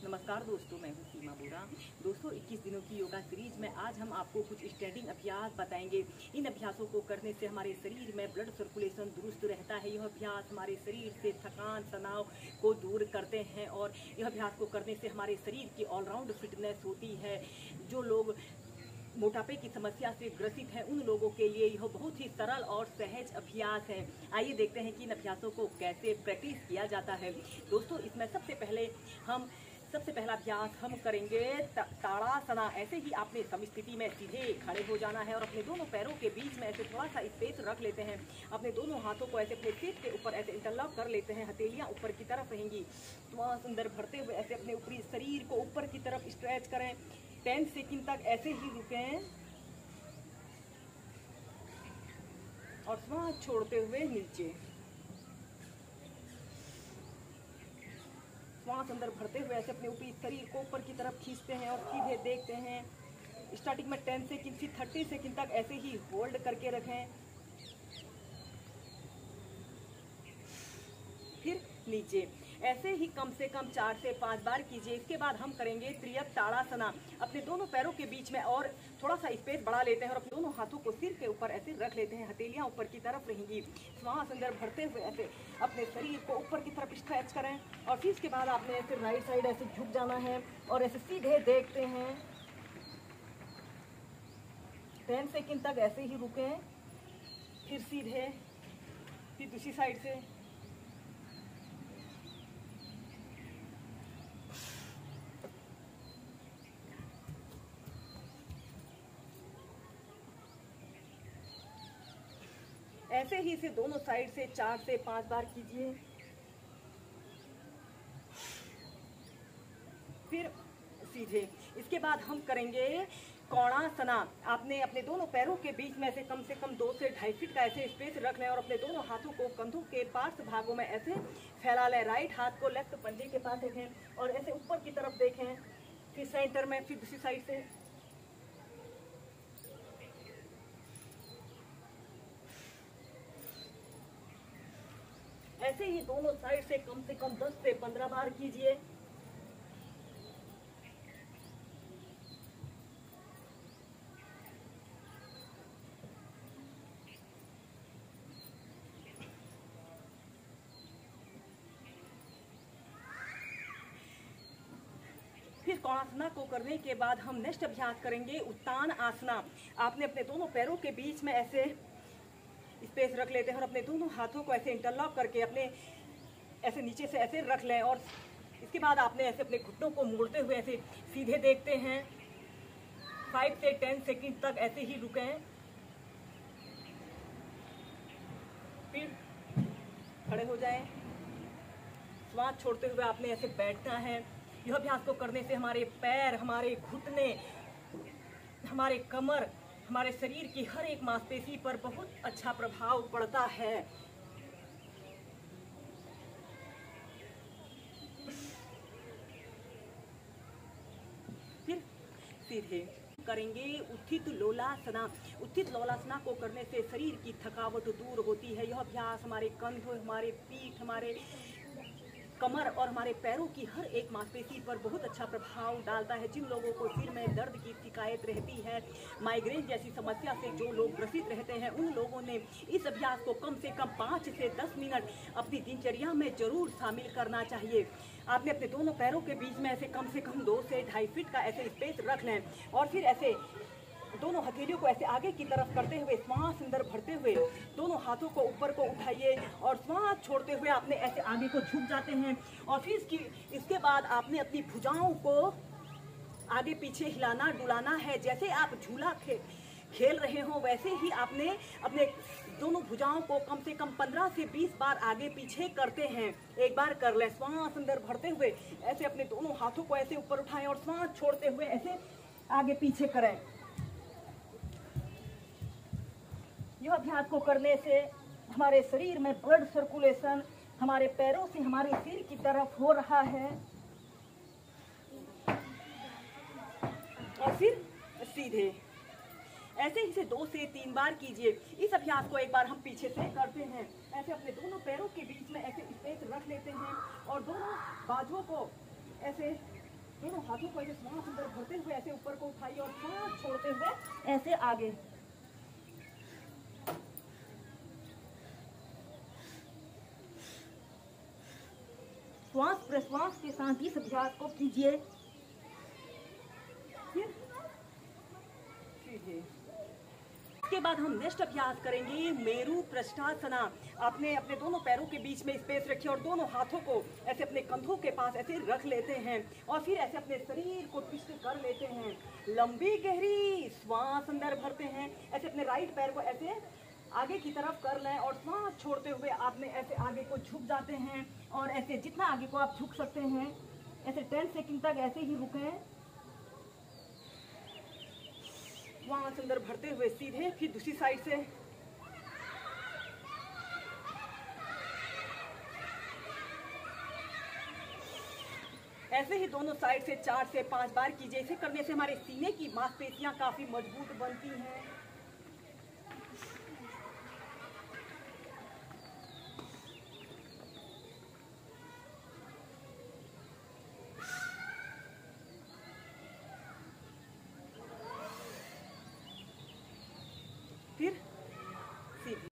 नमस्कार दोस्तों, मैं हूं सीमा बोरा। दोस्तों 21 दिनों की योगा सीरीज में आज हम आपको कुछ स्ट्रेचिंग अभ्यास बताएंगे। इन अभ्यासों को करने से हमारे शरीर में ब्लड सर्कुलेशन दुरुस्त रहता है। यह अभ्यास हमारे शरीर से थकान तनाव को दूर करते हैं और यह अभ्यास को करने से हमारे शरीर की ऑलराउंड फिटनेस होती है। जो लोग मोटापे की समस्या से ग्रसित हैं उन लोगों के लिए यह बहुत ही सरल और सहज अभ्यास है। आइए देखते हैं कि इन अभ्यासों को कैसे प्रैक्टिस किया जाता है। दोस्तों इसमें सबसे पहला अभ्यास हम करेंगे ताड़ासना। ऐसे ही आपने समस्थिति में सीधे खड़े हो जाना है और अपने दोनों पैरों के बीच में ऐसे थोड़ा सा स्पेस रख लेते हैं। अपने दोनों हाथों को ऐसे अपने सीट के ऊपर ऐसे इंटरलॉक कर लेते हैं। हथेलियां ऊपर की तरफ रहेंगी। श्वास अंदर भरते हुए ऐसे अपने ऊपरी शरीर को ऊपर की तरफ स्ट्रेच करें। 10 सेकंड तक ऐसे ही रुकें और श्वास छोड़ते हुए नीचे। श्वास अंदर भरते हुए ऐसे अपने ऊपरी शरीर को ऊपर की तरफ खींचते हैं और सीधे देखते हैं। स्टार्टिंग में 10 सेकंड से 30 सेकंड तक ऐसे ही होल्ड करके रखें। फिर नीचे ऐसे ही कम से कम 4 से 5 बार कीजिए। इसके बाद हम करेंगे त्रियक ताड़ासना। अपने दोनों पैरों के बीच में और थोड़ा सा स्पेस बढ़ा लेते हैं और अपने दोनों हाथों को सिर के ऊपर ऐसे रख लेते हैं। हथेलियां ऊपर की तरफ रहेंगी। श्वास अंदर भरते हुए ऐसे अपने शरीर को ऊपर की तरफ स्ट्रेच करें और फिर इसके बाद आपने ऐसे राइट साइड ऐसे झुक जाना है और ऐसे सीधे देखते हैं। 10 सेकंड तक ऐसे ही रुकें। फिर सीधे, फिर दूसरी साइड से। ऐसे ही इसे दोनों साइड से 4 से 5 बार कीजिए। फिर सीधे। इसके बाद हम करेंगे कोणासना। आपने अपने दोनों पैरों के बीच में से कम 2 से 2.5 फीट का ऐसे स्पेस रख लें और अपने दोनों हाथों को कंधों के पार्श्व भागों में ऐसे फैला लें। राइट हाथ को लेफ्ट पंजे के पास रखें और ऐसे ऊपर की तरफ देखें। फिर सेंटर में, फिर दूसरी साइड से। ऐसे ही दोनों साइड से कम 10 से 15 बार कीजिए। फिर कोणासना को करने के बाद हम नेक्स्ट अभ्यास करेंगे उत्तान आसना। आपने अपने दोनों पैरों के बीच में ऐसे स्पेस रख लेते हैं और अपने दोनों हाथों को ऐसे इंटरलॉक करके अपने ऐसे नीचे से ऐसे रख लें और इसके बाद आपने ऐसे अपने घुटनों को मोड़ते हुए ऐसे सीधे देखते हैं। 5 से 10 सेकंड तक ऐसे ही रुकें। फिर खड़े हो जाएं। श्वास छोड़ते हुए आपने ऐसे बैठना है। यह अभ्यास को करने से हमारे पैर, हमारे घुटने, हमारे कमर, हमारे शरीर की हर एक मांसपेशी पर बहुत अच्छा प्रभाव पड़ता है। फिर सीधे करेंगे उत्थित लोलासना। उत्थित लोलासना को करने से शरीर की थकावट दूर होती है। यह अभ्यास हमारे कंधों, हमारे पीठ, हमारे कमर और हमारे पैरों की हर एक मांसपेशी पर बहुत अच्छा प्रभाव डालता है। जिन लोगों को सिर में दर्द की शिकायत रहती है, माइग्रेन जैसी समस्या से जो लोग ग्रसित रहते हैं, उन लोगों ने इस अभ्यास को कम से कम 5 से 10 मिनट अपनी दिनचर्या में जरूर शामिल करना चाहिए। आपने अपने दोनों पैरों के बीच में ऐसे कम से कम 2 से 2.5 फीट का ऐसे स्पेस रख लें और फिर ऐसे दोनों हथेलियों को ऐसे आगे की तरफ करते हुए श्वास अंदर भरते हुए दोनों हाथों को ऊपर को उठाइए और श्वास छोड़ते हुए आपने ऐसे आगे को झुक जाते हैं और फिर इसके बाद आपने अपनी भुजाओं को आगे पीछे हिलाना डुलाना है। जैसे आप झूला खेल रहे हो वैसे ही आपने अपने दोनों भुजाओं को कम से कम 15 से 20 बार आगे पीछे करते हैं। एक बार कर लें। श्वास अंदर भरते हुए ऐसे अपने दोनों हाथों को ऐसे ऊपर उठाएं और श्वास छोड़ते हुए ऐसे आगे पीछे करें। यह अभ्यास को करने से हमारे शरीर में ब्लड सर्कुलेशन हमारे पैरों से हमारे सिर की तरफ हो रहा है। और फिर सीधे ऐसे ही से 2 से 3 बार कीजिए। इस अभ्यास को एक बार हम पीछे से करते हैं। ऐसे अपने दोनों पैरों के बीच में ऐसे स्पेस रख लेते हैं और दोनों बाजुओं को ऐसे दोनों हाथों को ऐसे सांस अंदर भरते हुए ऐसे ऊपर को उठाइए और सांस छोड़ते हुए ऐसे आगे। श्वास प्रश्वास के साथ इस अभ्यास को कीजिए। इसके बाद हम नेक्स्ट अभ्यास करेंगे मेरु पृष्ठासना। आपने अपने दोनों पैरों के बीच में स्पेस रखी और दोनों हाथों को ऐसे अपने कंधों के पास ऐसे रख लेते हैं और फिर ऐसे अपने शरीर को ट्विस्ट कर लेते हैं। लंबी गहरी श्वास अंदर भरते हैं, ऐसे अपने राइट पैर को ऐसे आगे की तरफ कर लें और सांस छोड़ते हुए आपने ऐसे आगे को झुक जाते हैं और ऐसे जितना आगे को आप झुक सकते हैं ऐसे 10 सेकंड तक ऐसे ही रुकें। श्वास अंदर भरते हुए सीधे, फिर दूसरी साइड से। ऐसे ही दोनों साइड से 4 से 5 बार कीजिए। इसे करने से हमारे सीने की मांसपेशियां काफी मजबूत बनती हैं।